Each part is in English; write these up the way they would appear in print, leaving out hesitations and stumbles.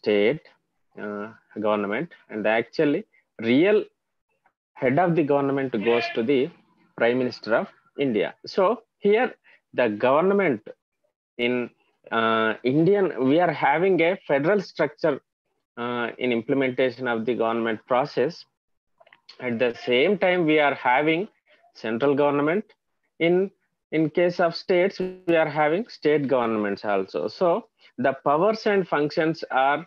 state government, and actually real head of the government goes to the Prime Minister of India. So here the government in Indian, we are having a federal structure in implementation of the government process. At the same time, we are having central government. In case of states, we are having state governments also. So the powers and functions are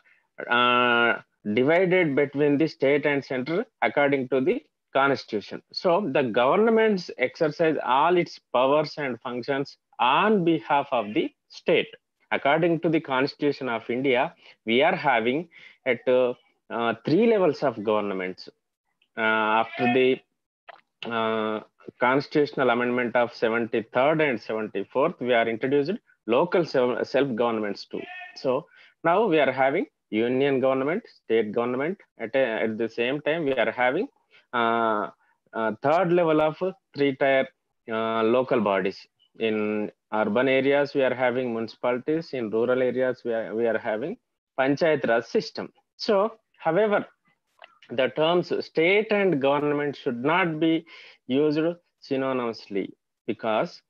divided between the state and center according to the constitution. So the governments exercise all its powers and functions on behalf of the state. According to the constitution of India, we are having at 3 levels of governments. After the constitutional amendment of 73rd and 74th, we are introduced local self-governments too. So now we are having union government, state government. At the same time, we are having third level of 3-tier local bodies. In urban areas, we are having municipalities. In rural areas, we are having Panchayat Raj system. So, however, the terms state and government should not be used synonymously, because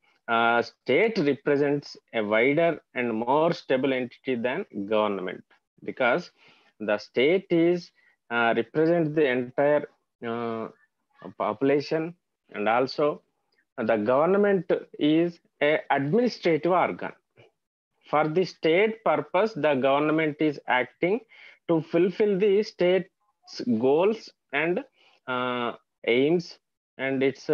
state represents a wider and more stable entity than government, because the state is represents the entire population, and also the government is a administrative organ. For the state purpose, the government is acting to fulfill the state's goals and aims and its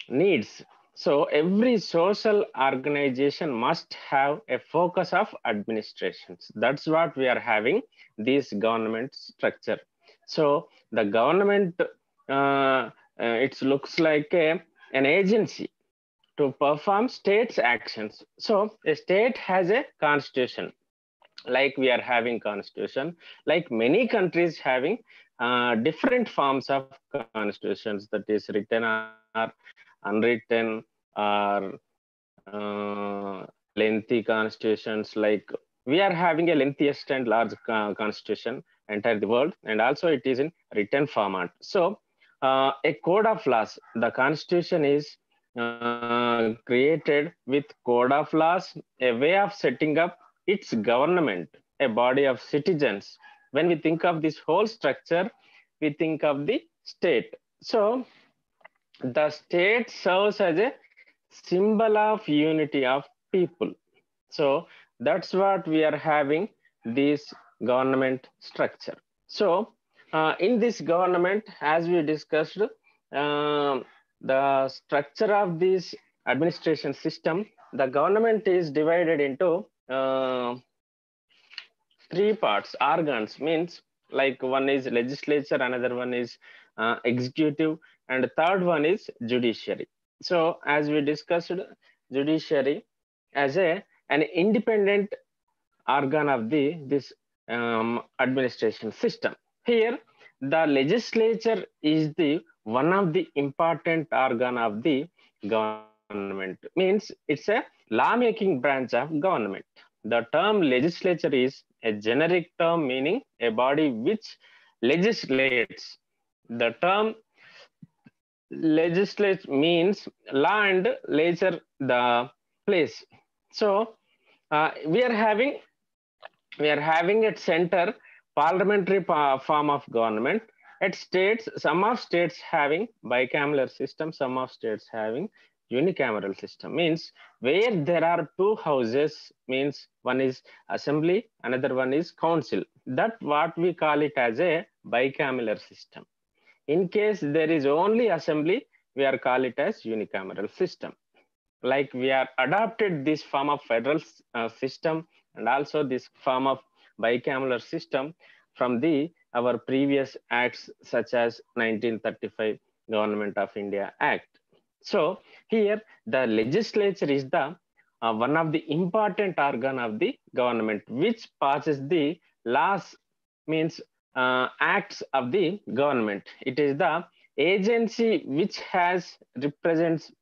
needs. So every social organization must have a focus of administrations. That's what we are having this government structure. So the government, it looks like an agency to perform state's actions. So a state has a constitution, like we are having constitution, like many countries having different forms of constitutions, that is written or unwritten or lengthy constitutions. Like we are having a lengthiest and large constitution entire the world, and also it is in written format. So a code of laws, the constitution is created with code of laws, a way of setting up its government, a body of citizens. When we think of this whole structure, we think of the state. So the state serves as a symbol of unity of people. So that's what we are having this government structure. So in this government, as we discussed, the structure of this administration system, the government is divided into 3 parts, organs, means like one is legislature, another one is executive, and the third one is judiciary. So as we discussed, judiciary as an independent organ of this administration system. Here the legislature is the one of the important organ of the government, means it's a lawmaking branch of government. The term legislature is a generic term meaning a body which legislates. The term legislate means law and leisure, the place. So we are having at center parliamentary form of government. At states, some of states having bicameral system, some of states having unicameral system, means where there are 2 houses, means one is assembly, another one is council. That what we call it as a bicameral system. In case there is only assembly, we are call it as unicameral system. Like we are adopted this form of federal system and also this form of bicameral system from our previous acts, such as 1935 Government of India Act. So here the legislature is the one of the important organ of the government, which passes the laws, means acts of the government. It is the agency which has represents,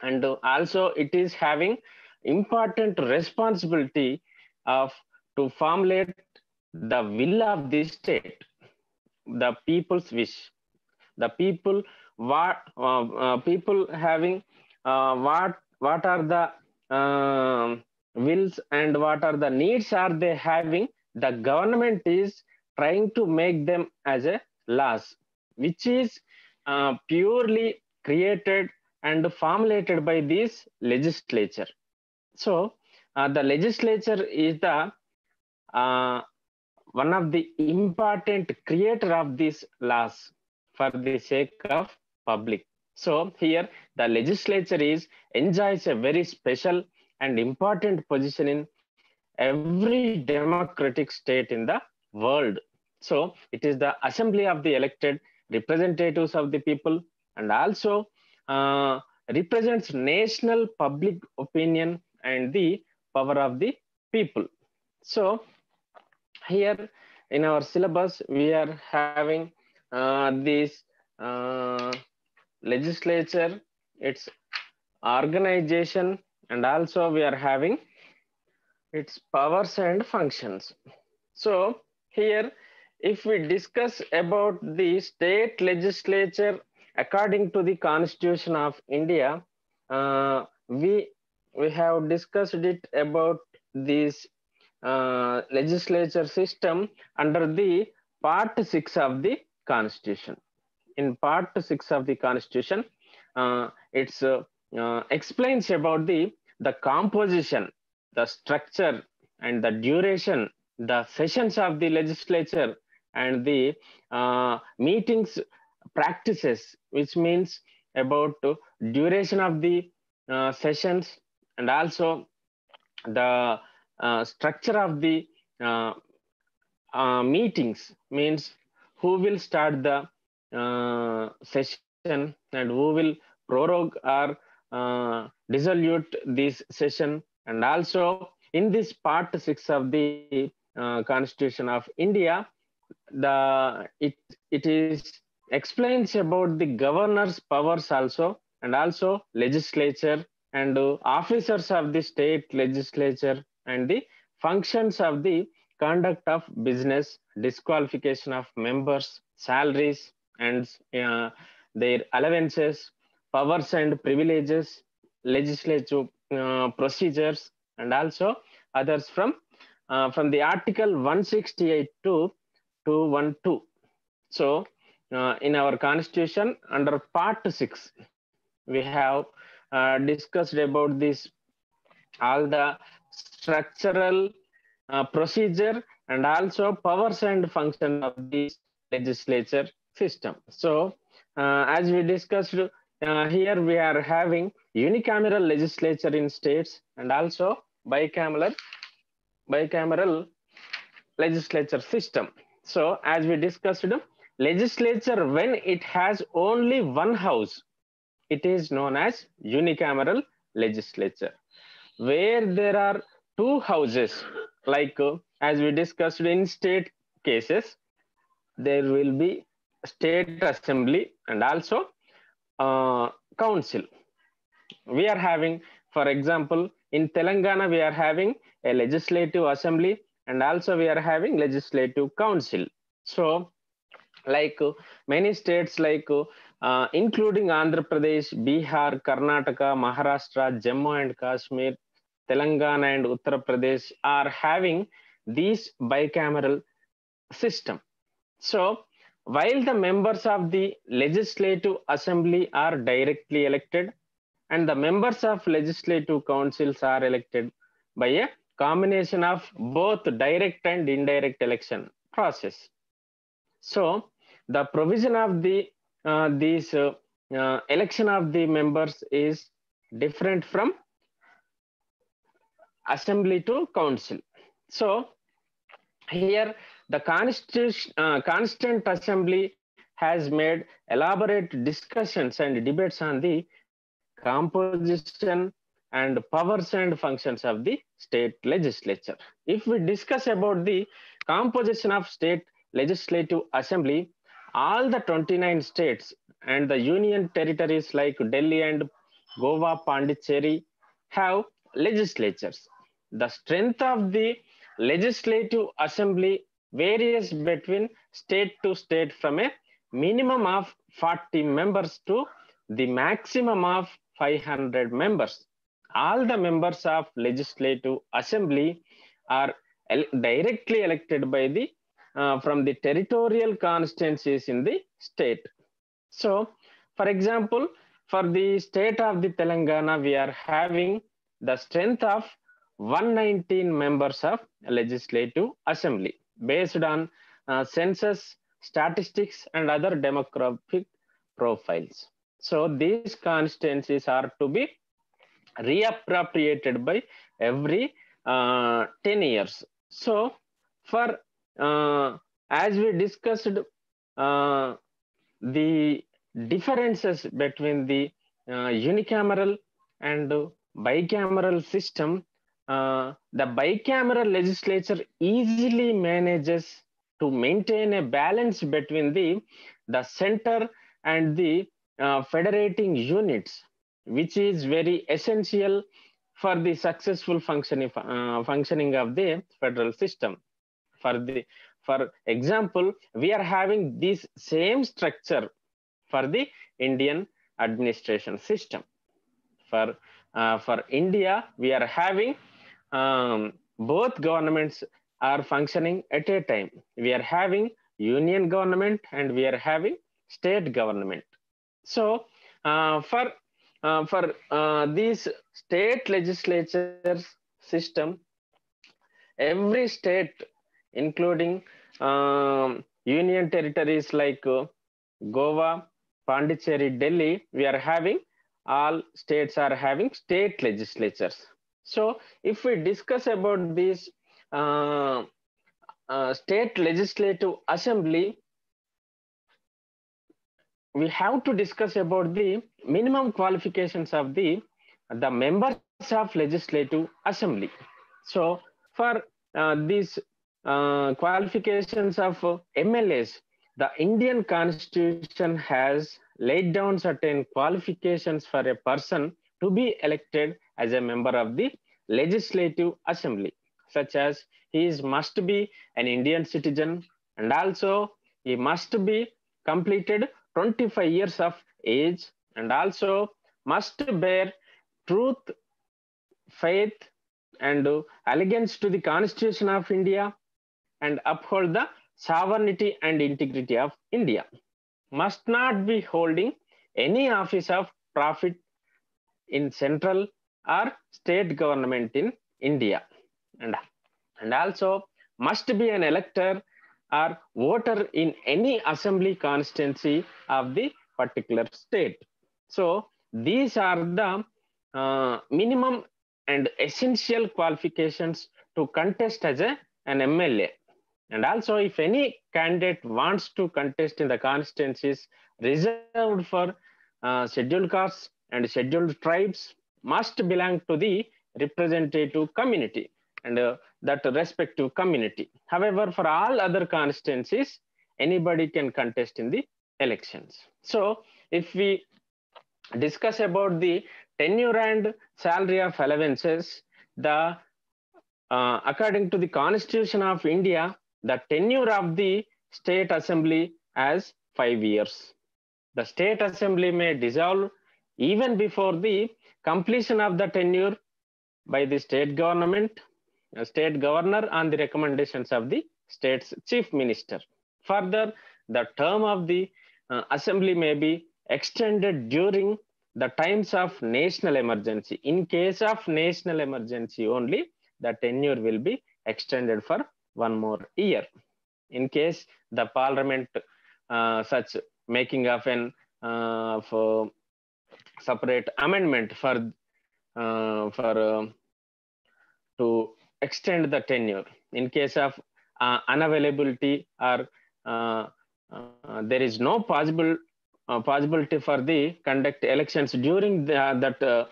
and also it is having important responsibility of to formulate the will of the state, the people's wish, the people, what people having what are the wills and what are the needs are they having, the government is trying to make them as a laws, which is purely created and formulated by this legislature. So the legislature is the uh, one of the important creator of these laws for the sake of public. So here the legislature is enjoys a very special and important position in every democratic state in the world. So it is the assembly of the elected representatives of the people, and also represents national public opinion and the power of the people. So here in our syllabus we are having this uh, legislature, its organization, and also we are having its powers and functions. So here, if we discuss about the state legislature according to the Constitution of India, we have discussed it about this legislature system under the part 6 of the Constitution. In part 6 of the Constitution, it explains about the composition, the structure, and the duration, the sessions of the legislature, and the meetings practices, which means about duration of the sessions, and also the structure of the uh, meetings, means who will start the session and who will prorogue or dissolute this session. And also in this part 6 of the Constitution of India, it is explains about the governor's powers also, and also legislature and officers of the state legislature, and the functions of the conduct of business, disqualification of members, salaries, and their allowances, powers and privileges, legislative procedures, and also others from the Article 168 to 212. So, in our Constitution, under Part 6, we have discussed about this all the structural procedure and also powers and functions of this legislature system. So, as we discussed, here we are having unicameral legislature in states and also bicameral legislature system. So, as we discussed, legislature, when it has only one house, it is known as unicameral legislature. Where there are two houses, like as we discussed in state cases, there will be state assembly and also council. We are having, for example, in Telangana, we are having a legislative assembly and also we are having legislative council. So, like many states, like including Andhra Pradesh, Bihar, Karnataka, Maharashtra, Jammu and Kashmir, Telangana, and Uttar Pradesh are having this bicameral system. So, while the members of the legislative assembly are directly elected, and the members of legislative councils are elected by a combination of both direct and indirect election process. So, the provision of the these election of the members is different from assembly to council. So, here the constant assembly has made elaborate discussions and debates on the composition and powers and functions of the state legislature. If we discuss about the composition of state legislative assembly, all the 29 states and the union territories like Delhi and Goa, Pondicherry have legislatures. The strength of the legislative assembly varies between state to state from a minimum of 40 members to the maximum of 500 members. All the members of Legislative Assembly are directly elected by the from the territorial constituencies in the state. So, for example, for the state of the Telangana, we are having the strength of 119 members of Legislative Assembly based on census, statistics, and other demographic profiles. So, these constituencies are to be reappropriated by every 10 years. So, for as we discussed, the differences between the unicameral and bicameral system, the bicameral legislature easily manages to maintain a balance between the center and the federating units, which is very essential for the successful functioning of the federal system. For example, we are having this same structure for the Indian administration system. For India, we are having both governments are functioning at a time. We are having union government and we are having state government. So for this state legislatures system, every state, including union territories like Goa, Pondicherry, Delhi, we are having, all states are having state legislatures. So if we discuss about this state legislative assembly, we have to discuss about the minimum qualifications of the members of legislative assembly. So for these qualifications of MLAs, the Indian Constitution has laid down certain qualifications for a person to be elected as a member of the Legislative Assembly, such as must be an Indian citizen, and also he must be completed 25 years of age, and also must bear truth, faith, and allegiance to the Constitution of India, and uphold the sovereignty and integrity of India. Must not be holding any office of profit in central or state government in India, and also must be an elector or voter in any assembly constituency of the particular state. So these are the minimum and essential qualifications to contest as an MLA. And also, if any candidate wants to contest in the constituencies reserved for scheduled castes and scheduled tribes, must belong to the representative community and that respective community. However, for all other constituencies, anybody can contest in the elections. So if we discuss about the tenure and salary of allowances, the according to the Constitution of India, the tenure of the state assembly as 5 years. The state assembly may dissolve even before the completion of the tenure by the state government, state governor on the recommendations of the state's chief minister. Further, the term of the assembly may be extended during the times of national emergency. In case of national emergency only, the tenure will be extended for 1 more year. In case the parliament such making of an for separate amendment for to extend the tenure, in case of unavailability or there is no possibility for the conduct elections during that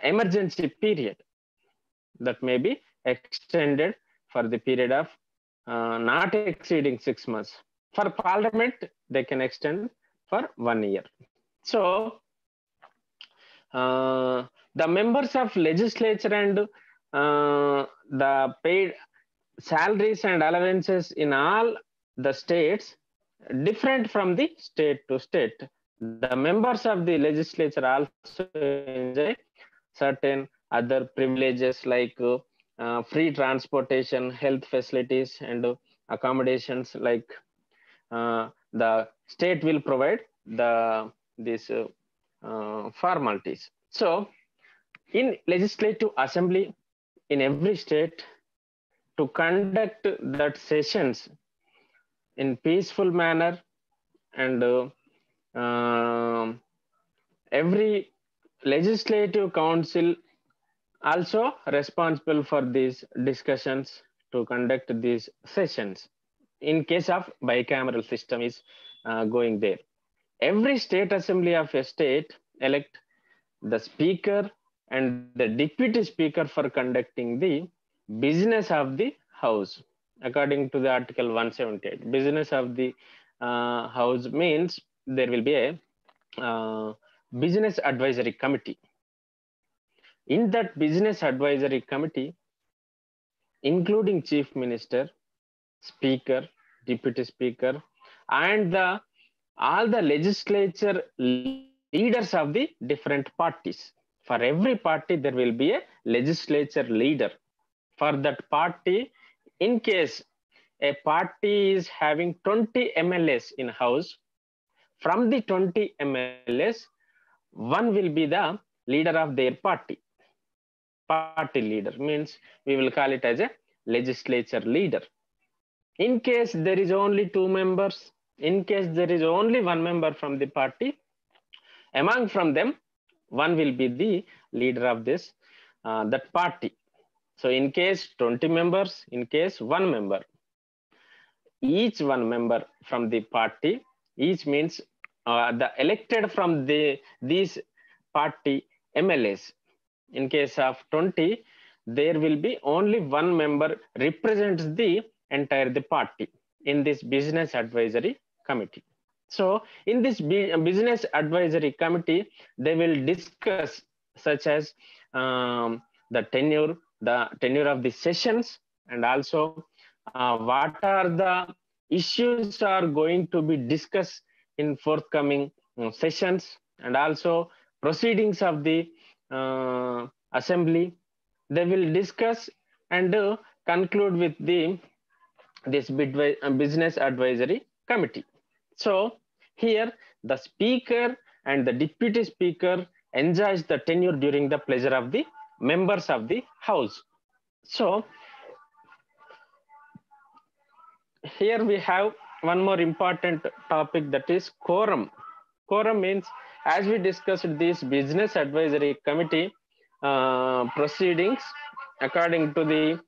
emergency period, that may be extended for the period of not exceeding 6 months. For parliament, they can extend for 1 year. So the members of legislature and the paid salaries and allowances in all the states different from the state to state. The members of the legislature also enjoy certain other privileges like free transportation, health facilities, and accommodations. Like the state will provide these formalities. So, in legislative assembly in every state, to conduct that sessions in peaceful manner, and every legislative council also responsible for these discussions to conduct these sessions. In case of bicameral system is going there, every state assembly of a state elect the speaker and the deputy speaker for conducting the business of the house. According to the article 178, business of the house means there will be a business advisory committee. In that business advisory committee, including chief minister, speaker, deputy speaker, and all the legislature leaders of the different parties. For every party, there will be a legislature leader. For that party, in case a party is having 20 MLAs in house, from the 20 MLAs, one will be the leader of their party. Party leader means we will call it as a legislature leader. In case there is only 2 members, in case there is only 1 member from the party, among from them, one will be the leader of this that party. So in case 20 members, in case 1 member, each 1 member from the party, each means the elected from these party MLAs. In case of 20, there will be only 1 member represents the entire the party in this business advisory committee. So in this business advisory committee, they will discuss such as the tenure of the sessions, and also what are the issues are going to be discussed in forthcoming sessions, and also proceedings of the assembly. They will discuss and conclude with this business advisory committee. So here the speaker and the deputy speaker enjoys the tenure during the pleasure of the members of the house. So here we have one more important topic, that is quorum. Quorum means, as we discussed this business advisory committee proceedings, according to the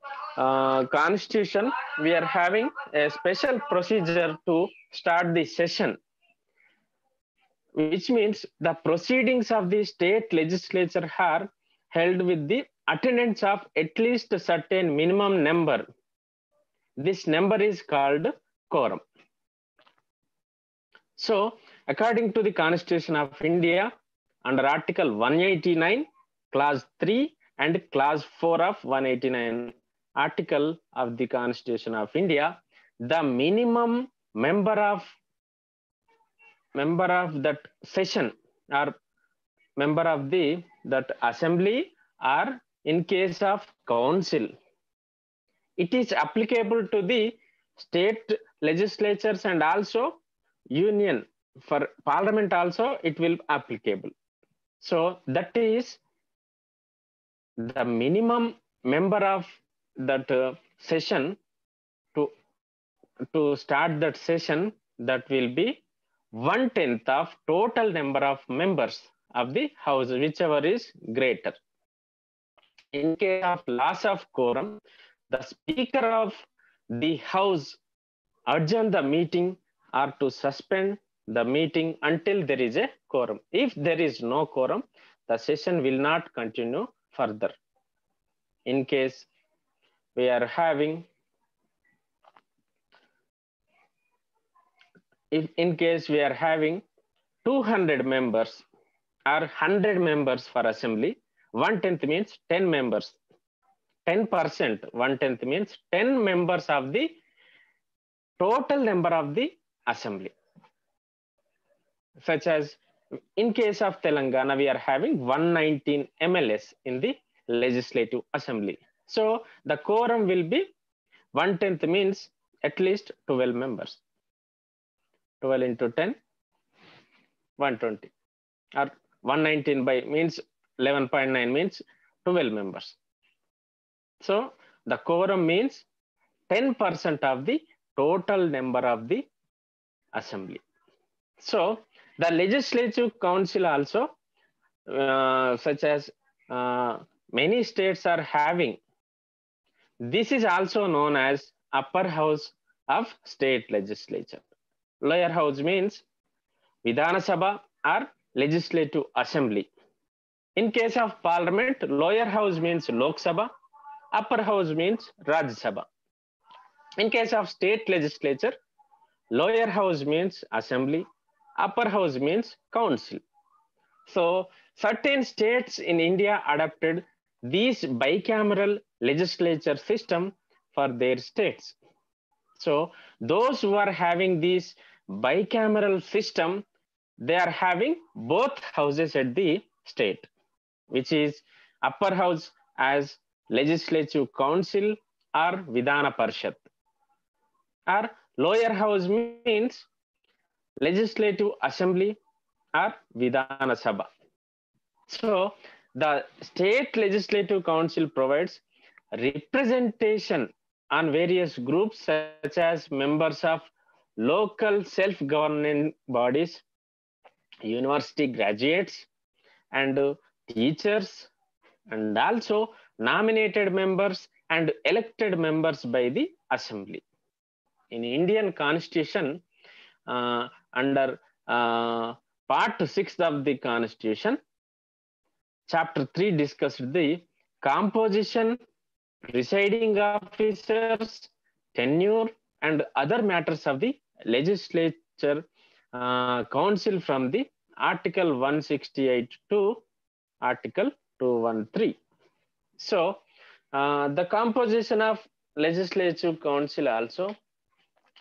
constitution, we are having a special procedure to start the session, which means the proceedings of the state legislature are held with the attendance of at least a certain minimum number. This number is called quorum. So, according to the Constitution of India, under Article 189, Clause 3 and Clause 4 of 189 Article of the Constitution of India, the minimum member of that session or member of that assembly, or in case of council, it is applicable to the state legislatures and also union. For parliament also it will applicable. So that is the minimum member of that session to start that session, that will be 1/10 of total number of members of the house, whichever is greater. In case of loss of quorum, the speaker of the house adjourn the meeting or to suspend the meeting until there is a quorum. If there is no quorum, the session will not continue further. In case we are having, if in case we are having 200 members or 100 members for assembly, 1/10 means 10 members. 10%, 1/10 means 10 members of the total number of the assembly. Such as in case of Telangana, we are having 119 MLS in the Legislative Assembly. So the quorum will be 1/10 means at least 12 members. 12 into 10, 120. Or 119 by means 11.9 means 12 members. So the quorum means 10% of the total number of the assembly. So the Legislative Council also, such as many states are having, this is also known as upper house of state legislature. Lower house means Vidhana Sabha or Legislative Assembly. In case of Parliament, lower house means Lok Sabha, upper house means Rajya Sabha. In case of state legislature, lower house means Assembly, upper house means Council. So certain states in India adopted this bicameral legislature system for their states. So those who are having this bicameral system, they are having both houses at the state, which is upper house as Legislative Council or Vidhana Parishad, or lower house means Legislative Assembly or Vidhana Sabha. So the state legislative council provides representation on various groups such as members of local self-governing bodies, university graduates, and teachers, and also nominated members and elected members by the assembly. In Indian Constitution, under Part 6 of the Constitution, Chapter 3 discussed the composition, presiding officers, tenure, and other matters of the legislature council from the Article 168 to Article 213. So, the composition of legislative council also,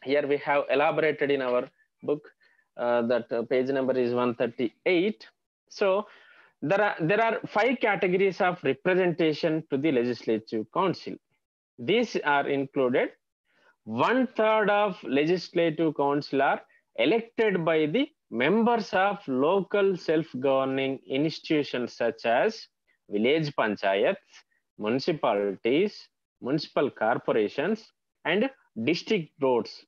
here we have elaborated in our book, that page number is 138. So there are 5 categories of representation to the legislative council. These are included: 1/3 of legislative council are elected by the members of local self-governing institutions such as village panchayats, municipalities, municipal corporations, and district boards,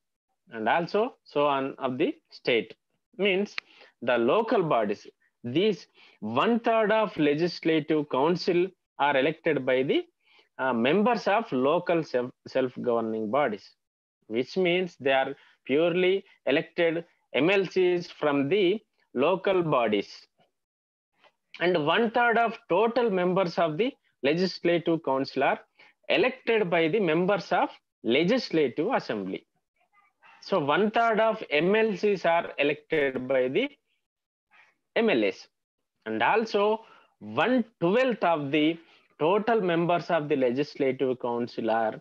and also so on of the state, means the local bodies. These 1/3 of legislative council are elected by the members of local self-governing bodies, which means they are purely elected MLCs from the local bodies. And 1/3 of total members of the legislative council are elected by the members of legislative assembly. So 1/3 of MLCs are elected by the MLAs, and also 1/12 of the total members of the legislative council are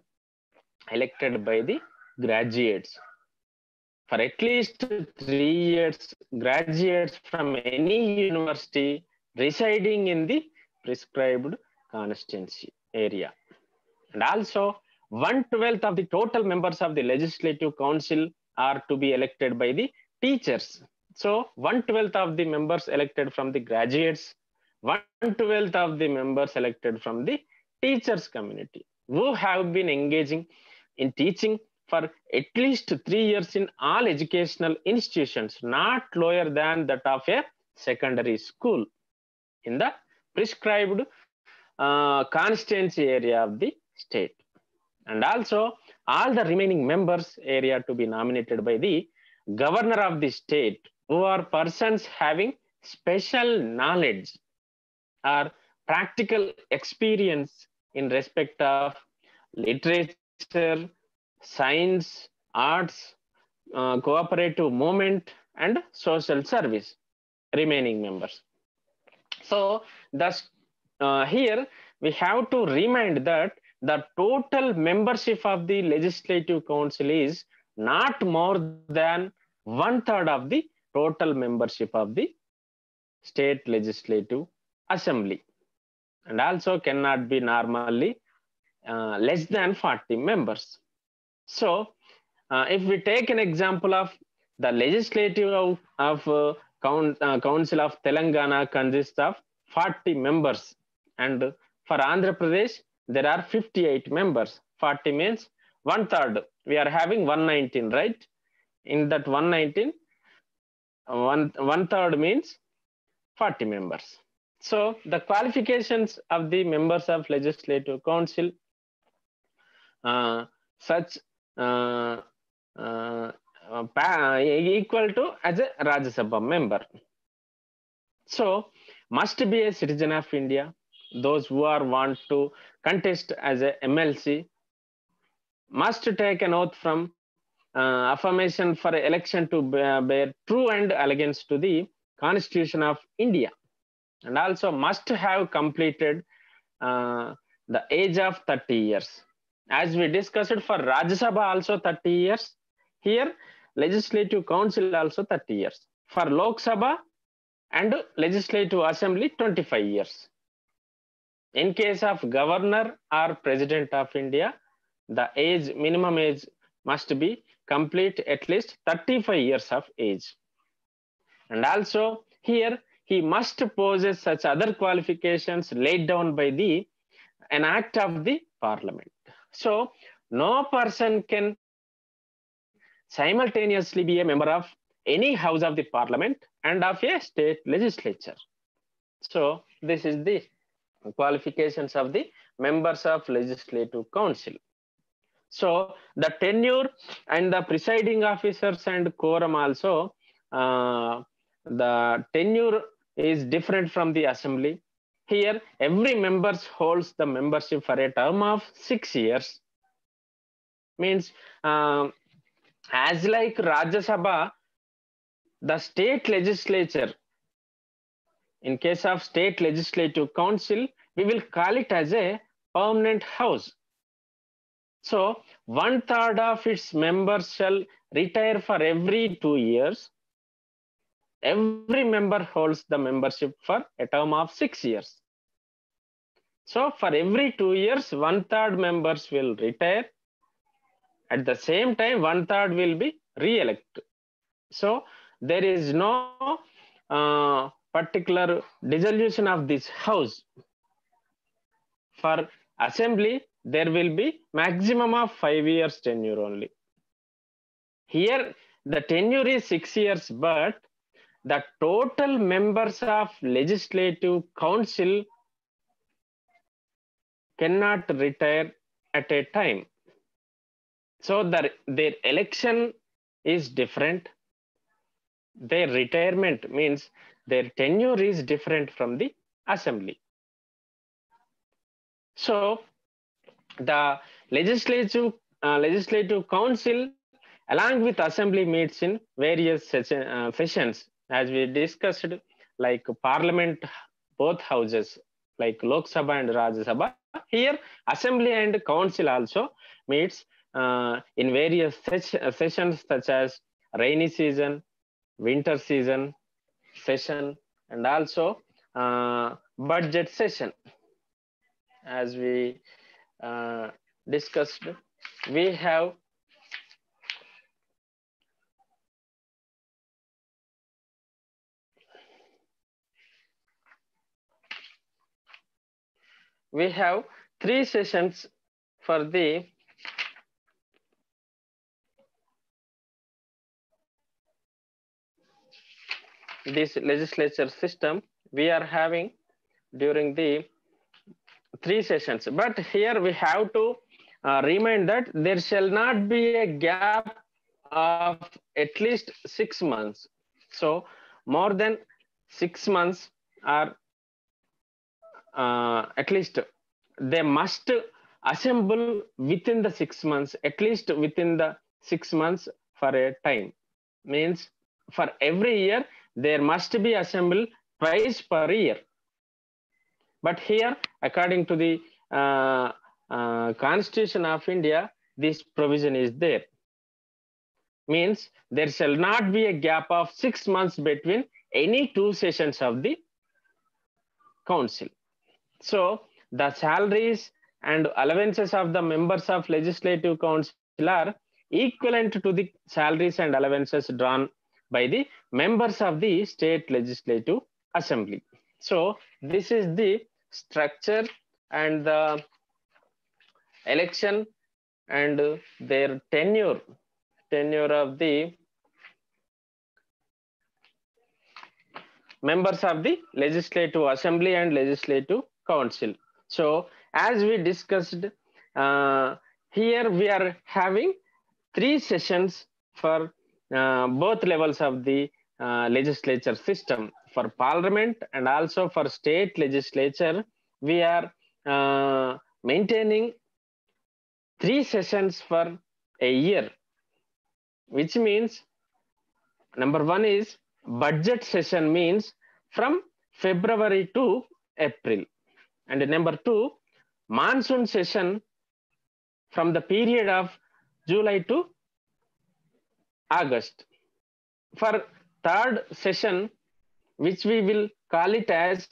elected by the graduates. For at least 3 years, graduates from any university residing in the prescribed constituency area. And also 1/12 of the total members of the legislative council are to be elected by the teachers. So 1/12 of the members elected from the graduates, 1/12 of the members elected from the teachers community, who have been engaging in teaching for at least 3 years in all educational institutions, not lower than that of a secondary school, in the prescribed constituency area of the state. And also all the remaining members area to be nominated by the governor of the state, who are persons having special knowledge or practical experience in respect of literature, science, arts, cooperative movement, and social service, remaining members. So thus here we have to remind that the total membership of the Legislative Council is not more than 1/3 of the total membership of the State Legislative Assembly, and also cannot be normally less than 40 members. So, if we take an example of the legislative of Council of Telangana consists of 40 members, and for Andhra Pradesh there are 58 members. 40 means 1/3. We are having 119, right? In that 119, 1/3 means 40 members. So the qualifications of the members of Legislative Council, such equal to as a Rajya Sabha member. So must be a citizen of India. Those who are want to contest as a MLC must take an oath from affirmation for election to bear true and allegiance to the Constitution of India, and also must have completed the age of 30 years. As we discussed for Rajya Sabha also 30 years. Here Legislative Council also 30 years. For Lok Sabha and Legislative Assembly 25 years. In case of Governor or President of India, the age, minimum age must be complete at least 35 years of age. And also here he must possess such other qualifications laid down by an act of the Parliament. So no person can simultaneously be a member of any house of the Parliament and of a state legislature. So this is the qualifications of the members of Legislative Council. So the tenure and the presiding officers and quorum also, the tenure is different from the assembly. Here every member holds the membership for a term of 6 years. Means as like Rajya Sabha, the state legislature, in case of state legislative council, we will call it as a permanent house. So 1/3 of its members shall retire for every 2 years. Every member holds the membership for a term of 6 years. So for every 2 years, 1/3 members will retire. At the same time, 1/3 will be re-elected. So there is no particular dissolution of this house. For assembly, there will be maximum of 5 years tenure only. Here, the tenure is 6 years, but the total members of Legislative Council cannot retire at a time. So their election is different. Their retirement means their tenure is different from the assembly. So the legislative council along with assembly meets in various sessions, as we discussed, like parliament, both houses like Lok Sabha and Rajya Sabha. Here assembly and council also meets in various sessions such as rainy season, winter season session, and also budget session. As we discussed, we have three sessions for this legislature system. We are having during the 3 sessions, but here we have to remind that there shall not be a gap of at least 6 months. So more than 6 months are at least they must assemble within the 6 months, at least within the 6 months for a time. Means for every year there must be assembled twice per year. But here, according to the Constitution of India, this provision is there. Means there shall not be a gap of 6 months between any two sessions of the council. So the salaries and allowances of the members of legislative council are equivalent to the salaries and allowances drawn by the members of the state legislative assembly. So this is the structure and the election and their tenure of the members of the legislative assembly and legislative council. So as we discussed, here we are having 3 sessions for both levels of the legislature system. For parliament and also for state legislature, we are maintaining 3 sessions for a year, which means number 1 is budget session, means from February to April, and number 2 monsoon session from the period of July to August. For third session, which we will call it as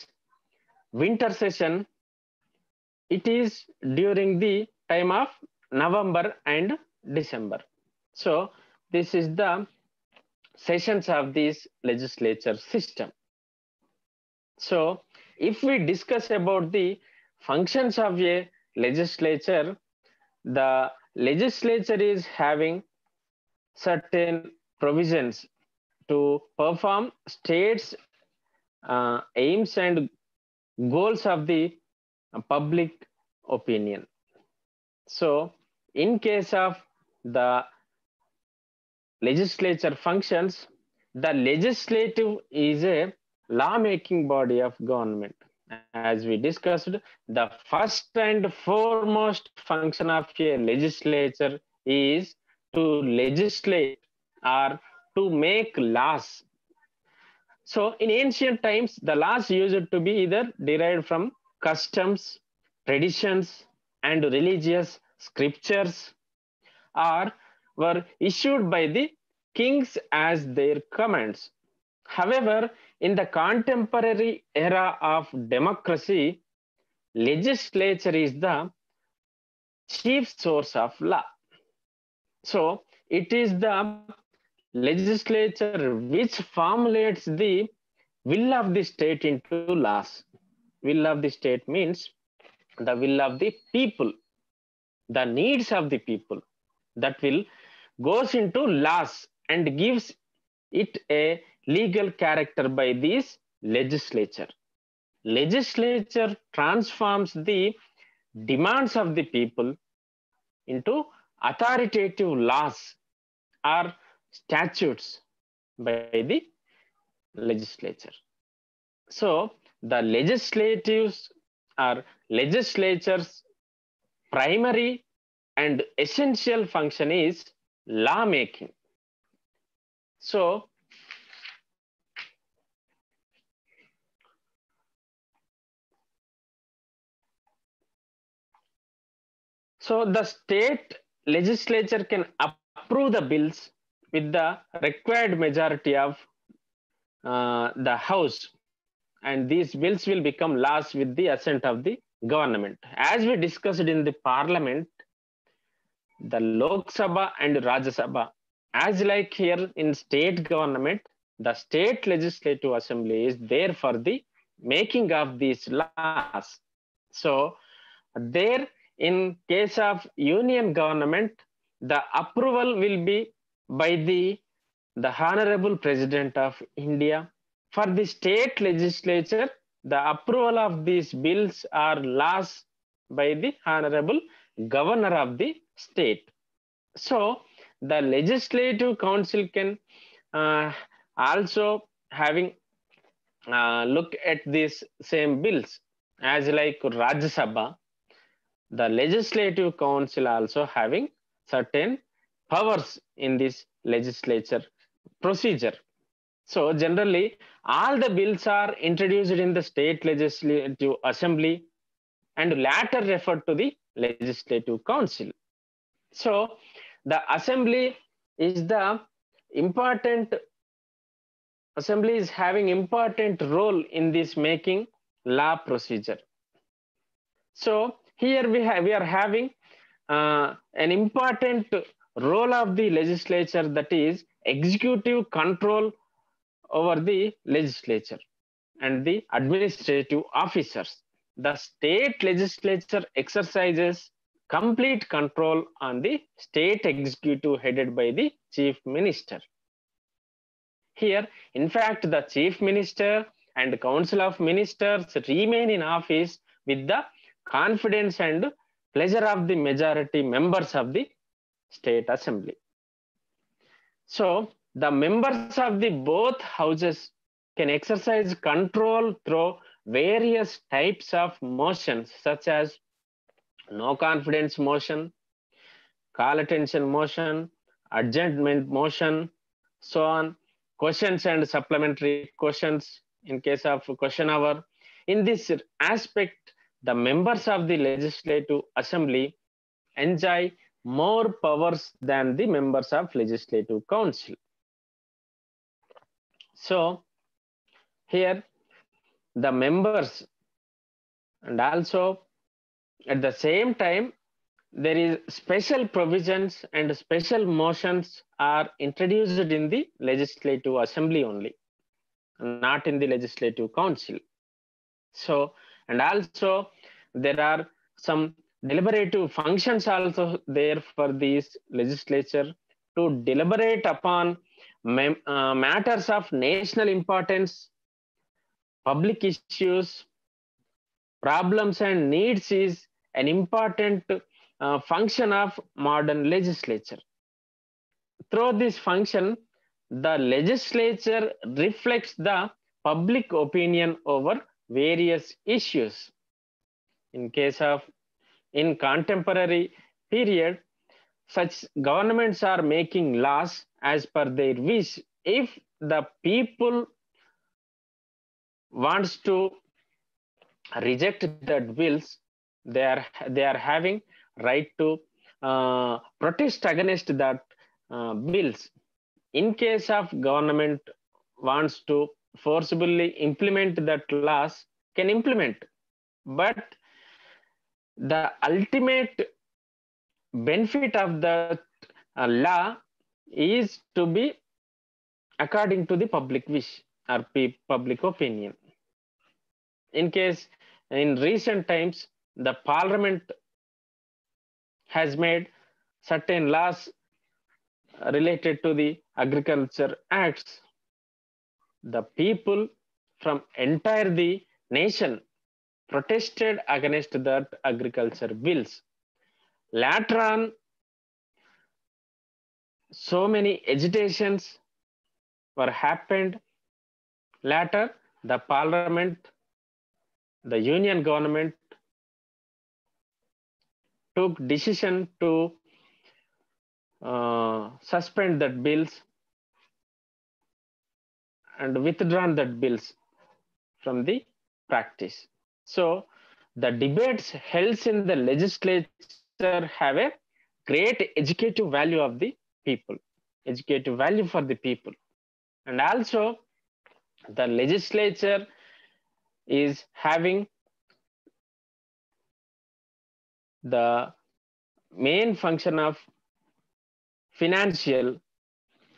winter session, it is during the time of November and December. So this is the sessions of this legislature system. So if we discuss about the functions of a legislature, the legislature is having certain provisions to perform states' aims and goals of the public opinion. So in case of the legislature functions, the legislative is a law-making body of government. As we discussed, the first and foremost function of a legislature is to legislate or to make laws. So in ancient times, the laws used to be either derived from customs, traditions, and religious scriptures, or were issued by the kings as their commands. However, in the contemporary era of democracy, legislature is the chief source of law. So it is the legislature which formulates the will of the state into laws. Will of the state means the will of the people, the needs of the people, that will goes into laws and gives it a legal character by this legislature. Legislature transforms the demands of the people into authoritative laws or statutes by the legislature. So the legislatives or legislature's primary and essential function is law making. So the state legislature can approve the bills with the required majority of the house, and these bills will become laws with the assent of the government. As we discussed in the parliament, the Lok Sabha and Rajya Sabha, as like here in state government, the state legislative assembly is there for the making of these laws. So there, in case of union government, the approval will be by the Honorable President of India. For the state legislature, the approval of these bills are laws by the Honorable Governor of the state. So the Legislative Council can also having look at these same bills, as like Rajya Sabha. The Legislative Council also having certain powers in this legislature procedure. So generally, all the bills are introduced in the state legislative assembly and later referred to the Legislative Council. So the assembly is having important role in this making law procedure. So here we are having an important role of the legislature, that is executive control over the legislature and the administrative officers. The state legislature exercises complete control on the state executive headed by the chief minister. Here, in fact, the chief minister and council of ministers remain in office with the confidence and pleasure of the majority members of the state assembly. So the members of the both houses can exercise control through various types of motions, such as no confidence motion, call attention motion, adjournment motion, so on, questions and supplementary questions in case of question hour. In this aspect, the members of the legislative assembly enjoy more powers than the members of legislative council. So here the members, and also at the same time there is special provisions and special motions are introduced in the legislative assembly only, not in the legislative council. So, and also there are some deliberative functions also there for this legislature to deliberate upon matters of national importance, public issues, problems and needs is an important function of modern legislature. Through this function, the legislature reflects the public opinion over various issues. In contemporary period, such governments are making laws as per their wish. If the people wants to reject that bills, they are having right to protest against that bills. In case of government wants to forcibly implement that laws, can implement, but the ultimate benefit of the law is to be according to the public wish or public opinion. In recent times, the parliament has made certain laws related to the agriculture acts. The people from entire the nation protested against that agriculture bills. Later on, so many agitations were happened. Later, the parliament, the union government took decision to suspend that bills and withdrawn that bills from the practice. So the debates held in the legislature have a great educative value of the people, educative value for the people. And also the legislature is having the main function of financial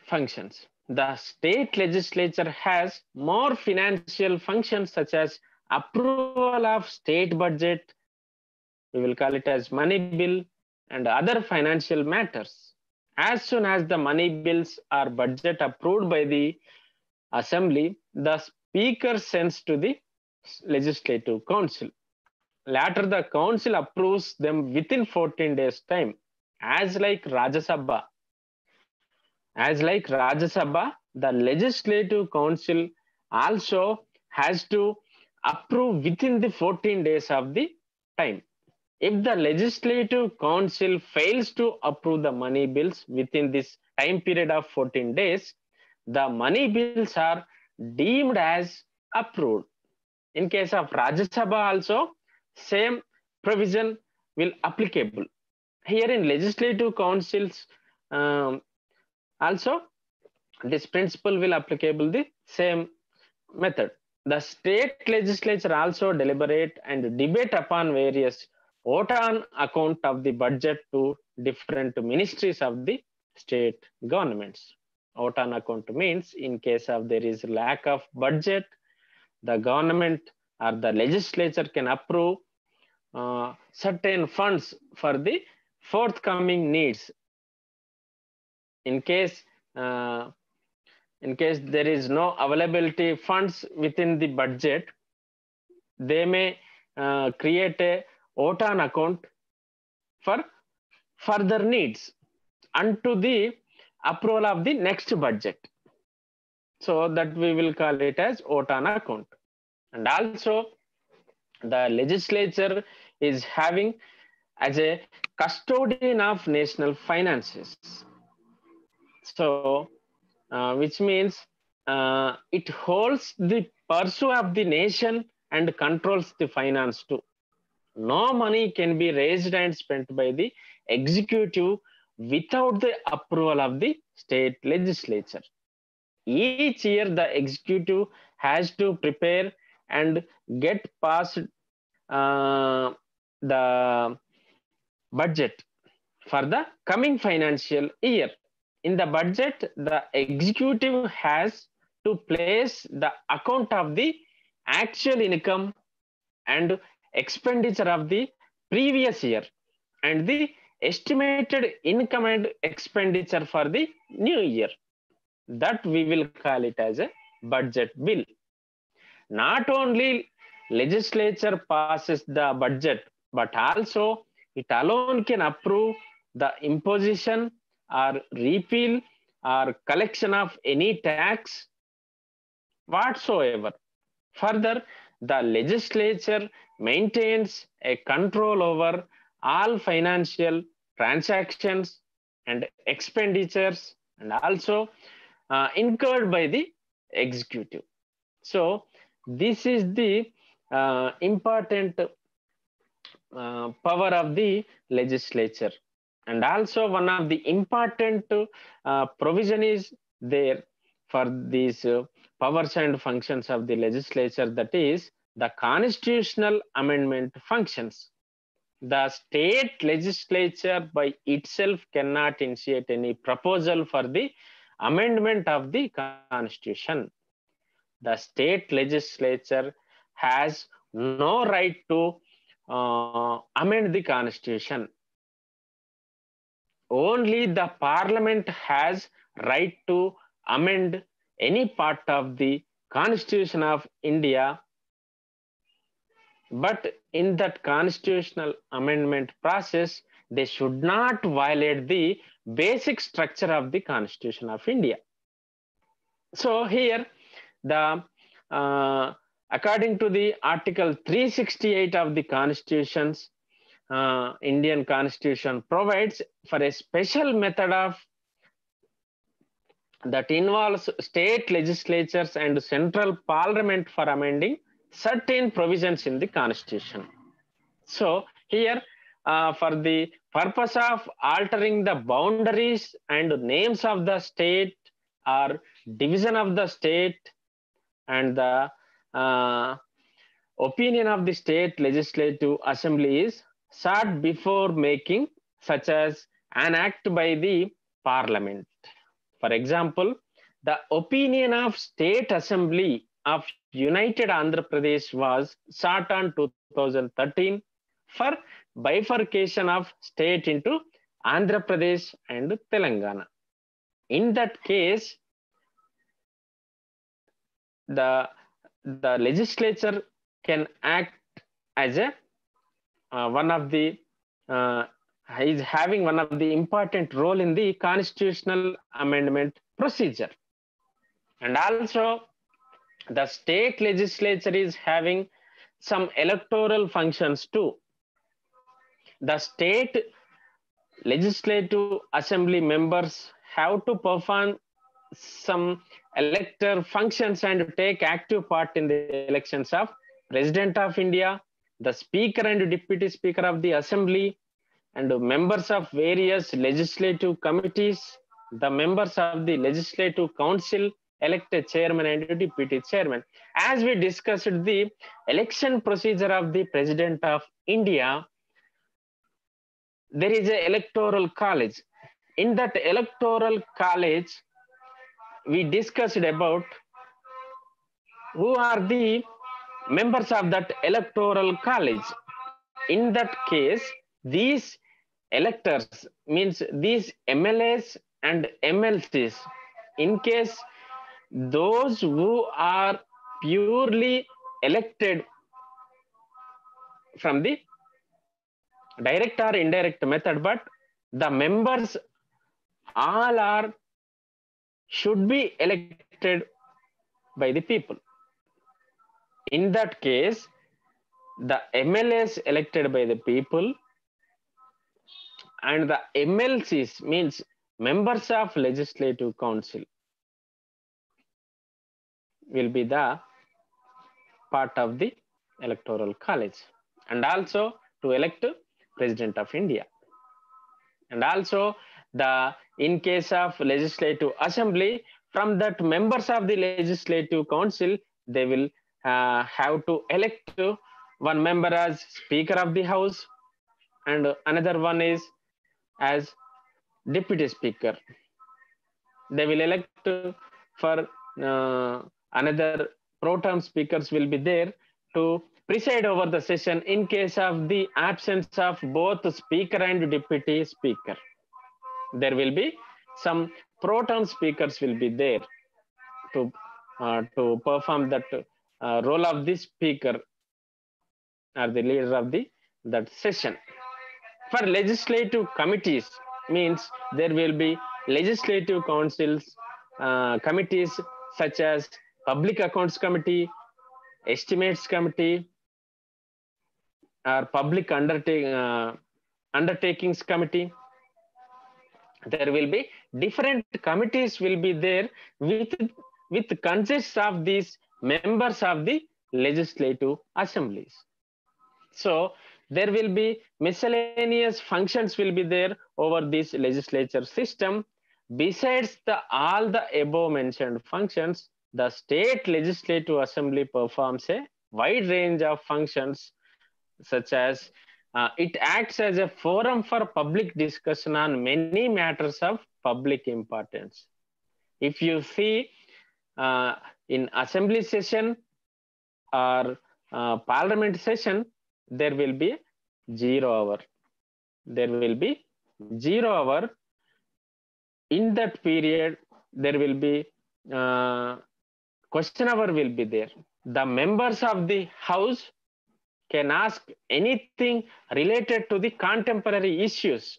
functions. The state legislature has more financial functions, such as approval of state budget, we will call it as money bill, and other financial matters. As soon as the money bills or budget approved by the assembly, the speaker sends to the legislative council. Later, the council approves them within 14 days time. As like Rajya Sabha, the legislative council also has to approve within the 14 days of the time. If the legislative council fails to approve the money bills within this time period of 14 days, the money bills are deemed as approved. In case of Rajya Sabha also, same provision will applicable. Here in legislative councils, also this principle will applicable the same method. The state legislature also deliberate and debate upon various vote on account of the budget to different ministries of the state governments. Vote on account means in case of there is lack of budget, the government or the legislature can approve certain funds for the forthcoming needs. In case there is no availability funds within the budget, they may create a vote on account for further needs unto the approval of the next budget. So that we will call it as vote on account. And also the legislature is having as a custodian of national finances. So which means it holds the purse of the nation and controls the finance too. No money can be raised and spent by the executive without the approval of the state legislature. Each year, the executive has to prepare and get passed the budget for the coming financial year. In the budget, the executive has to place the account of the actual income and expenditure of the previous year and the estimated income and expenditure for the new year. That we will call it as a budget bill. Not only legislature passes the budget, but also it alone can approve the imposition or repeal or collection of any tax whatsoever. Further, the legislature maintains a control over all financial transactions and expenditures and also incurred by the executive. So this is the important power of the legislature. And also one of the important provision is there for these powers and functions of the legislature, that is the constitutional amendment functions. The state legislature by itself cannot initiate any proposal for the amendment of the constitution. The state legislature has no right to amend the constitution. Only the parliament has right to amend any part of the constitution of India. But in that constitutional amendment process, they should not violate the basic structure of the Constitution of India. So here, the according to the Article 368 of the Constitutions, Indian Constitution provides for a special method of that involves state legislatures and central parliament for amending certain provisions in the Constitution. So here, for the purpose of altering the boundaries and names of the state or division of the state, and the opinion of the state legislative assembly is sought before making such as an act by the parliament. For example, the opinion of state assembly of United Andhra Pradesh was sought on 2013 for bifurcation of state into Andhra Pradesh and Telangana. In that case, the legislature can act as a one of the is having one of the important role in the constitutional amendment procedure. And also the state legislature is having some electoral functions too. The state legislative assembly members have to perform some elector functions and take active part in the elections of President of India, the Speaker and Deputy Speaker of the Assembly, and members of various legislative committees, the members of the Legislative Council elect a chairman and deputy chairman. As we discussed the election procedure of the President of India, there is an electoral college. In that electoral college, we discussed about who are the members of that electoral college. In that case, these electors means these MLAs and MLCs, in case those who are purely elected from the direct or indirect method, but the members all are should be elected by the people. In that case, the MLAs elected by the people and the MLCs means members of Legislative Council will be the part of the electoral college, and also to elect President of India. And also the in case of Legislative Assembly, from that members of the Legislative Council, they will have to elect one member as Speaker of the House and another one is as Deputy Speaker. They will elect for another pro tem speakers will be there to preside over the session in case of the absence of both Speaker and Deputy Speaker. There will be some pro tem speakers will be there to perform that role of the speaker or the leader of that session. For legislative committees means there will be legislative councils committees such as Public Accounts Committee, Estimates Committee, or Public Undertakings Committee. There will be different committees will be there with consists of these members of the legislative assemblies. So there will be miscellaneous functions will be there over this legislature system. Besides all the above mentioned functions, the state legislative assembly performs a wide range of functions, such as it acts as a forum for public discussion on many matters of public importance. If you see in assembly session or parliament session, there will be 0 hour. There will be 0 hour. In that period, there will be question hour will be there. The members of the house can ask anything related to the contemporary issues.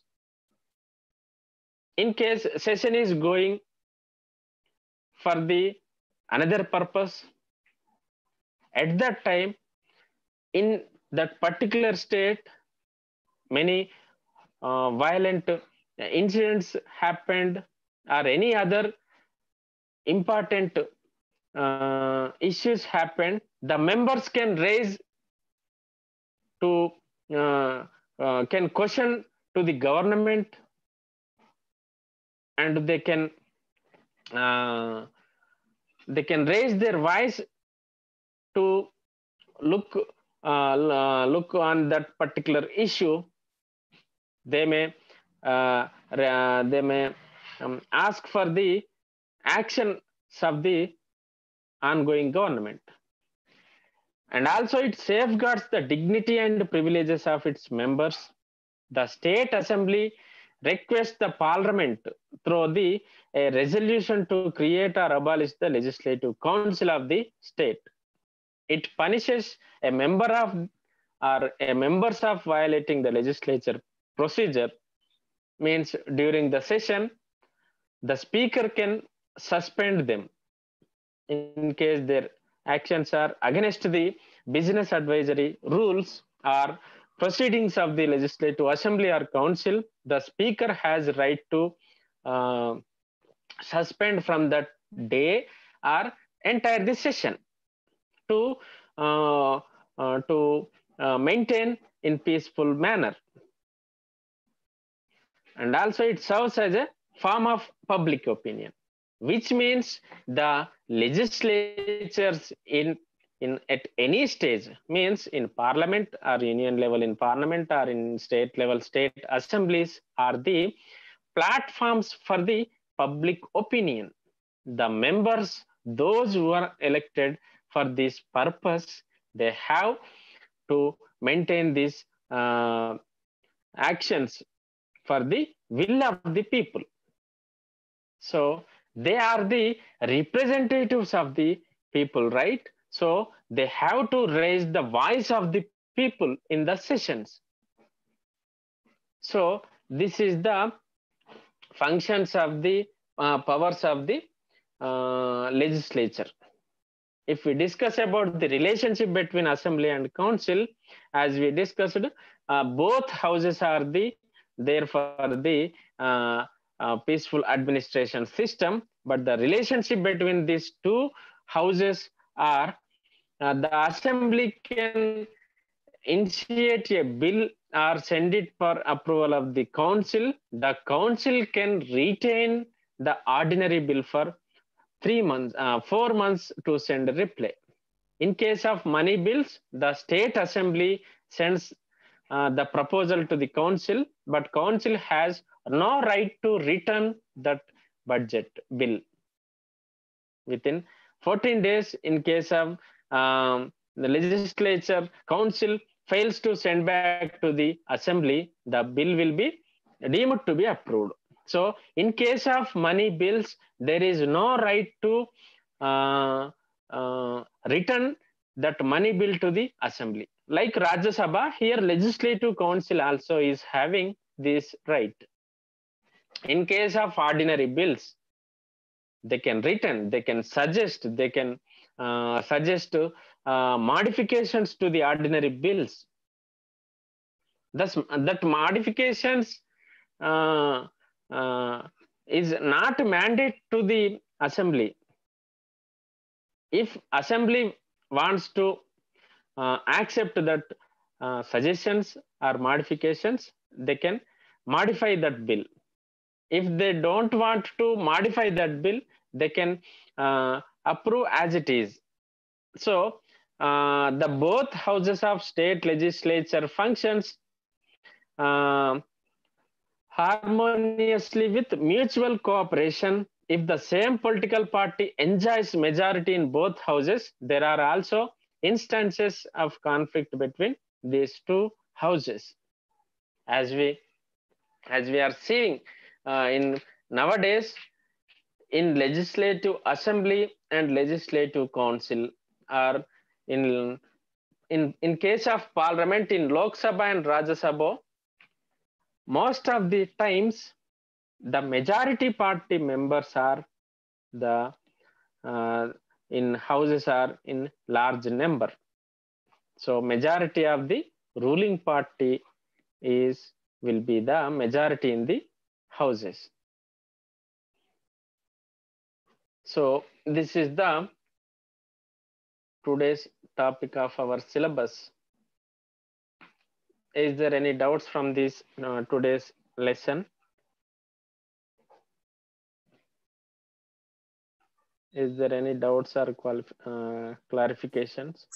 In case session is going for the another purpose, at that time, in that particular state, many violent incidents happened or any other important issues happened, the members can raise to can question to the government, and they can raise their voice to look on that particular issue. They may ask for the actions of the ongoing government. And also it safeguards the dignity and privileges of its members. The state assembly requests the parliament through a resolution to create or abolish the legislative council of the state. It punishes a member of or a members of violating the legislature procedure. Means during the session, the speaker can suspend them in case their actions are against the business advisory rules or proceedings of the legislative assembly or council. The speaker has right to suspend from that day or entire the session to maintained in peaceful manner. And also it serves as a form of public opinion, which means the legislatures in at any stage, means in parliament or union level in parliament or in state level state assemblies, are the platforms for the public opinion. The members, those who are elected for this purpose, they have to maintain these actions for the will of the people. So they are the representatives of the people, right? So they have to raise the voice of the people in the sessions. So this is the functions of the powers of the legislature. If we discuss about the relationship between assembly and council, as we discussed, both houses are there for the peaceful administration system, but the relationship between these two houses are the assembly can initiate a bill or send it for approval of the council. The council can retain the ordinary bill for 4 months to send a reply. In case of money bills, the state assembly sends the proposal to the council, but council has no right to return that budget bill within 14 days. In case of the legislature council fails to send back to the assembly, the bill will be deemed to be approved. So in case of money bills, there is no right to return that money bill to the assembly. Like Rajya Sabha, here legislative council also is having this right. In case of ordinary bills, they can return, they can suggest, they can suggest modifications to the ordinary bills. Thus, that modifications is not mandate to the assembly. If assembly wants to accept that suggestions or modifications, they can modify that bill. If they don't want to modify that bill, they can approve as it is. So the both houses of state legislature functions harmoniously with mutual cooperation. If the same political party enjoys majority in both houses, there are also instances of conflict between these two houses, as we are seeing in nowadays in legislative assembly and legislative council, or in case of parliament in Lok Sabha and Rajya Sabha, most of the times the majority party members are the in houses are in large number. So majority of the ruling party will be the majority in the houses. So this is the today's topic of our syllabus. Is there any doubts from this today's lesson? Is there any doubts or clarifications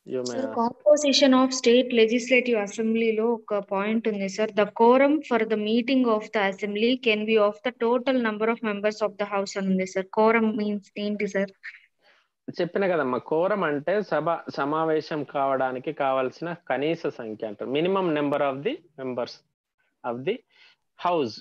you may ask? Composition of state legislative assembly lo oka point undi sir. The quorum for the meeting of the assembly can be of the total number of members of the house undi sir. Quorum means enti sir? చెప్పిన కదమ్మా, quorum అంటే సభ సమావేశం కావడానికి కావాల్సిన కనీస సంఖ్య అంటారు. Minimum number of the members of the house.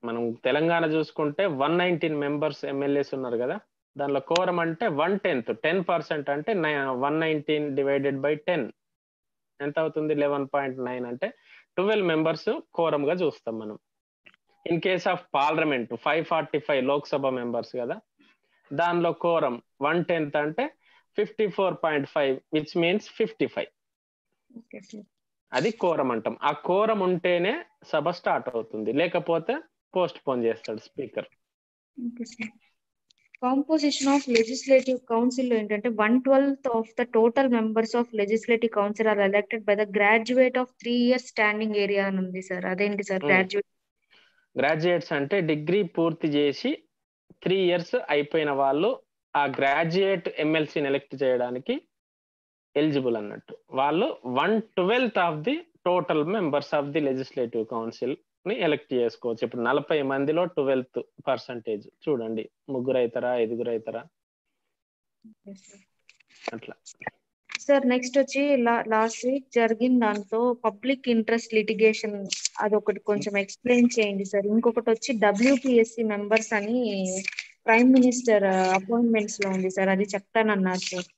మనం తెలంగాణ చూసుకుంటే 119 మెంబర్స్ ఎమ్మెల్యేస్ ఉన్నారు కదా, దానిలో కోరం అంటే 1/10, 10% అంటే 119 డివైడెడ్ బై 10 ఎంత అవుతుంది? 11.9 అంటే 12 మెంబర్స్ కోరం గా చూస్తాం మనం. In case of parliament 545 Lok Sabha members కదా, దానిలో కోరం 1/10 అంటే 54.5, విచ్ మీన్స్ 55. అది కోరం అంటాం. ఆ కోరం ఉంటేనే సభ స్టార్ట్ అవుతుంది, లేకపోతే పోస్ట్ పోన్ చేస్తాడు speaker. Composition of legislative council ఏంటంటే 1/12 of the total members of legislative council are elected by the graduate of 3 years standing area అని ఉంది సార్. అదేంటి సార్ గ్రాడ్యుయేట్? గ్రాడ్యుయేట్స్ అంటే డిగ్రీ పూర్తి చేసి 3 years అయిపోయిన వాళ్ళు ఆ గ్రాడ్యుయేట్ ఎమ్మెల్సీని ఎలెక్ట్ చేయడానికి ఎలిజిబుల్ అన్నట్టు. వాళ్ళు 1/12 of the total members of the legislative council ని ఎలెక్ట్ చేసుకోవచ్చు. ఇప్పుడు 40 మందిలో 12% చూడండి, 3 అవుతారా 5 అవుతారా అట్లా. సార్ నెక్స్ట్ వచ్చి లాస్ట్ వీక్ జరిగిన దాంట్లో పబ్లిక్ ఇంట్రెస్ట్ లిటిగేషన్ అదొకటి కొంచెం ఎక్స్ప్లెయిన్ చేయండి సార్. ఇంకొకటి వచ్చి WPSC మెంబర్స్ అని ప్రైమ్ మినిస్టర్ అపాయింట్మెంట్స్ లో ఉంది సార్, అది చెప్తానన్నారు సార్.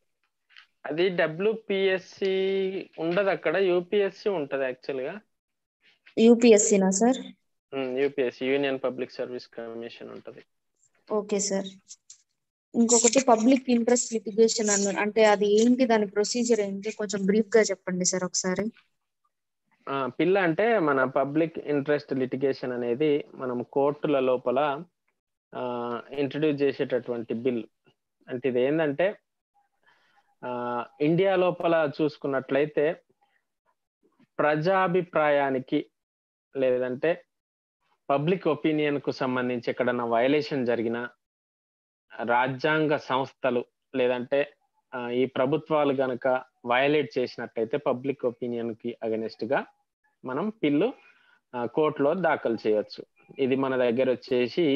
అది WPSC ఉండదు అక్కడ, UPSC ఉంటది యాక్చువల్ గా. యూపీఎస్సీనా sir? UPSC union public service commission ఉంటది. Okay sir. ఇంకొకటి పబ్లిక్ ఇంట్రెస్ట్ లిటిగేషన్ అంటే అది ఏంటి, దాని ప్రొసీజర్ ఏంటి, కొంచెం బ్రీఫ్ గా చెప్పండి సార్ ఒకసారి. పిల్ల అంటే మన పబ్లిక్ ఇంట్రెస్ట్ లిటిగేషన్ అనేది మనం కోర్టుల లోపల ఇంట్రడ్యూస్ చేసేటటువంటి బిల్. అంటే ఇది ఏంటంటే ఇండియా లోపల చూసుకున్నట్లయితే ప్రజాభిప్రాయానికి లేదంటే పబ్లిక్ ఒపీనియన్ కు సంబంధించి ఎక్కడన్నా వైలేషన్ జరిగినా, రాజ్యాంగ సంస్థలు లేదంటే ఈ ప్రభుత్వాలు గనక వయలేట్ చేసినట్లయితే పబ్లిక్ ఒపీనియన్ కి అగెనిస్ట్ గా మనం పిల్లు కోర్టులో దాఖలు చేయొచ్చు. ఇది మన దగ్గర వచ్చేసి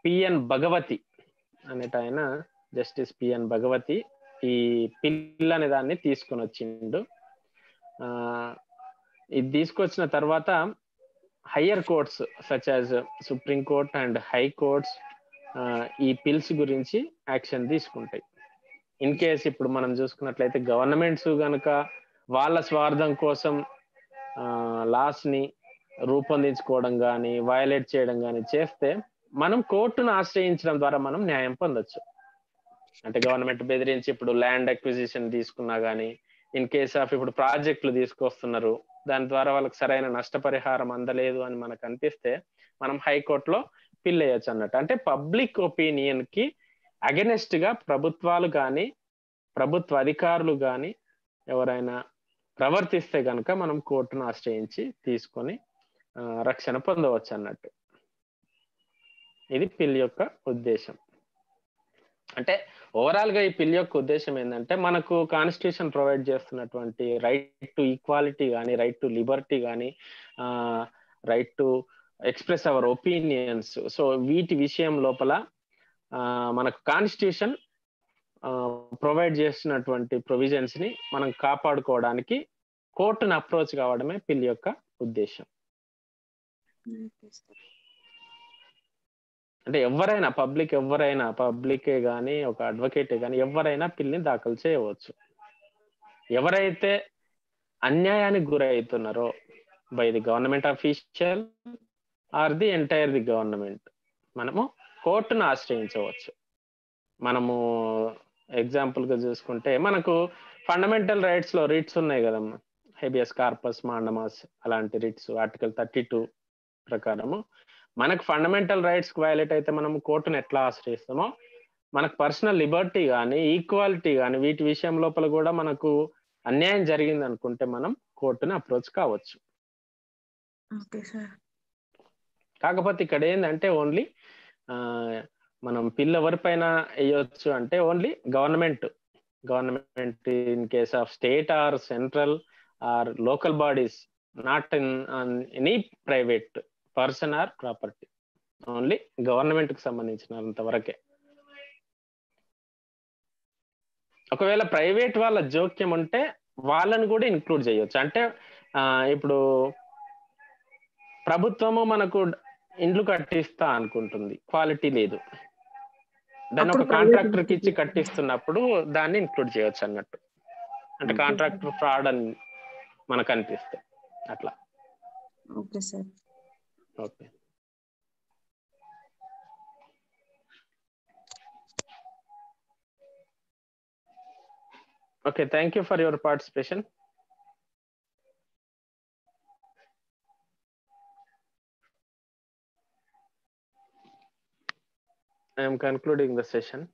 పిఎన్ భగవతి అనేట ఆయన, జస్టిస్ పిఎన్ భగవతి ఈ పిల్ అనే దాన్ని తీసుకొని వచ్చిండు. ఇది తీసుకొచ్చిన తర్వాత higher courts such as supreme court and high courts ఈ పిల్స్ గురించి యాక్షన్ తీసుకుంటాయి. ఇన్ కేస్ ఇప్పుడు మనం చూసుకున్నట్లయితే గవర్నమెంట్స్ గనక వాళ్ళ స్వార్థం కోసం లాస్ ని రూపొందించుకోవడం కానీ వయలేట్ చేయడం కానీ చేస్తే మనం కోర్టును ఆశ్రయించడం ద్వారా మనం న్యాయం పొందొచ్చు. అంటే గవర్నమెంట్ బెదిరించి ఇప్పుడు ల్యాండ్ అక్విజిషన్ తీసుకున్నా కానీ, ఇన్ కేస్ ఆఫ్ ఇప్పుడు ప్రాజెక్టులు తీసుకొస్తున్నారు, దాని ద్వారా వాళ్ళకి సరైన నష్టపరిహారం అందలేదు అని మనకు అనిపిస్తే మనం హైకోర్టులో పిల్ వేయచ్చు అన్నట్టు. అంటే పబ్లిక్ ఒపీనియన్ కి అగెనెస్ట్ గా ప్రభుత్వాలు కానీ ప్రభుత్వ అధికారులు కానీ ఎవరైనా ప్రవర్తిస్తే గనక మనం కోర్టును ఆశ్రయించి తీసుకొని రక్షణ పొందవచ్చు అన్నట్టు. ఇది పిల్ యొక్క ఉద్దేశం. అంటే ఓవరాల్ గా ఈ పిల్ యొక్క ఉద్దేశం ఏంటంటే మనకు కాన్స్టిట్యూషన్ ప్రొవైడ్ చేస్తున్నటువంటి రైట్ టు ఈక్వాలిటీ కానీ, రైట్ టు లిబర్టీ కానీ, right to express our opinions, so వీటి విషయం లోపల మనకు కాన్స్టిట్యూషన్ ప్రొవైడ్ చేస్తున్నటువంటి ప్రొవిజన్స్ ని మనం కాపాడుకోవడానికి కోర్టును అప్రోచ్ కావడమే పిల్ యొక్క ఉద్దేశం. అంటే ఎవరైనా పబ్లికే కానీ ఒక అడ్వకేటే కానీ ఎవరైనా పిల్ని దాఖలు చేయవచ్చు. ఎవరైతే అన్యాయానికి గురవుతున్నారో by the government official or the entire the government, మనము కోర్టును ఆశ్రయించవచ్చు. మనము ఎగ్జాంపుల్ గా చూసుకుంటే మనకు ఫండమెంటల్ రైట్స్ లో రిట్స్ ఉన్నాయి కదమ్మా, హెబియస్ కార్పస్, మాండమాస్ అలాంటి రిట్స్ ఆర్టికల్ 32 ప్రకారము మనకు ఫండమెంటల్ రైట్స్ వయలేట్ అయితే మనం కోర్టును ఎట్లా ఆశ్రయిస్తామో, మనకు పర్సనల్ లిబర్టీ కానీ ఈక్వాలిటీ కానీ వీటి విషయం లోపల కూడా మనకు అన్యాయం జరిగింది అనుకుంటే మనం కోర్టును అప్రోచ్ కావచ్చు. కాకపోతే ఇక్కడ ఏంటంటే ఓన్లీ మనం పిల్ ఎవరిపైన వేయొచ్చు అంటే only government in case of state or central or local bodies, not in any private person are property, only government కి సంబంధించినంత వరకే. ఒకవేళ ప్రైవేట్ వాళ్ళ జోక్యం ఉంటే వాళ్ళని కూడా ఇన్క్లూడ్ చేయొచ్చు. అంటే ఇప్పుడు ప్రభుత్వము మనకు ఇండ్లు కట్టిస్తా అనుకుంటుంది, క్వాలిటీ లేదు, దాన్ని ఒక కాంట్రాక్టర్ కి ఇచ్చి కట్టిస్తున్నప్పుడు దాన్ని ఇంక్లూడ్ చేయొచ్చు అన్నట్టు. అంటే కాంట్రాక్టర్ ఫ్రాడ్ అని మనకు అనిపిస్తే అట్లా. Okay sir. Okay. Okay, thank you for your participation. I am concluding the session.